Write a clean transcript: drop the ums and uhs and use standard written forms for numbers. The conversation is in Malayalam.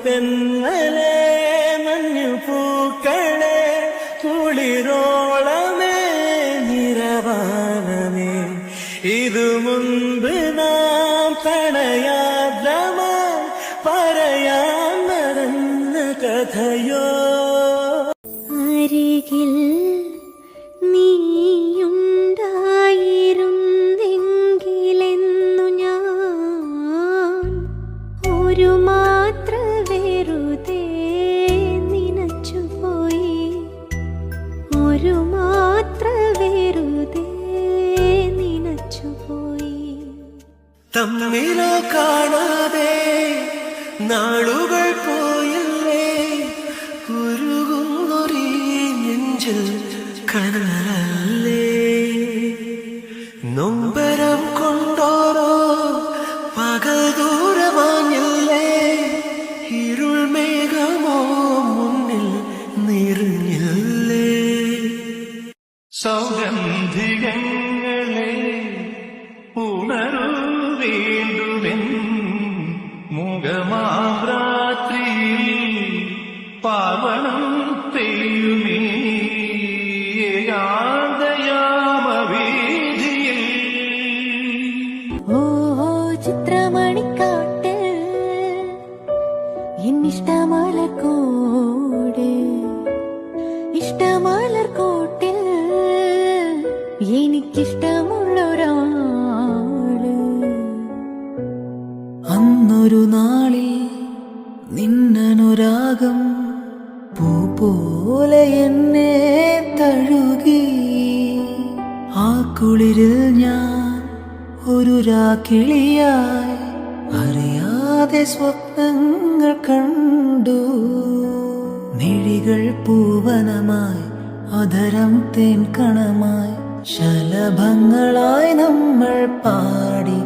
തെന്നലേ മഞ്ഞു പൂക്കളെ കുളിരോളമേ നിറവാനമേ ഇതു മുൻപ് നാം പ്രണയാദ്രമായി പറയാൻ മറന്ന കഥയോ അരികിൽ നീയുണ്ടായിരുന്നെങ്കിലെന്നു ഞാൻ ഒരു മാത്ര വെറുതെ നനച്ചുപോയി ഒരു മാത്ര വെറുതെ നനച്ചുപോയി തമ്മിലോ കാണാതെ നാളുകൾ പോയല്ലേ ഉരുകുന്നൊരീ നെഞ്ചിൽ കനലല്ലേ നൊമ്പരം കൊണ്ടോരോ പകൽ ദൂരമാഞ്ഞില്ലേ ഇരുൾ മേഘമോ മുന്നിൽ നിറഞ്ഞില്ലേ സൗഗന്ധികങ്ങളെ ഉണരൂ വീണ്ടുമെൻ മുഖമാരാത്രി പാവനം പെയ്യുമേ ഏകാന്തയാമവീഥിയിൽ ഓ ചിത്രമണിക്കാട്ടിൽ എന്നിഷ്ടമലർക്കോട് ഇഷ്ടമലർക്കോട്ടിൽ എനിക്കിഷ്ടമുള്ളൊരാള് അന്നൊരു നാളിൽ നിന്നനുരാഗം പൂ പോലെ എന്നെ തഴുകി ആ കുളിരിൽ ഞാൻ ഒരു രാക്കിളിയായി അറിയാതെ സ്വപ്നങ്ങൾ കണ്ടു മിഴികൾ പൂവനമായി അധരം തേൻ കണമായി ശലഭങ്ങളായി നമ്മൾ പാടി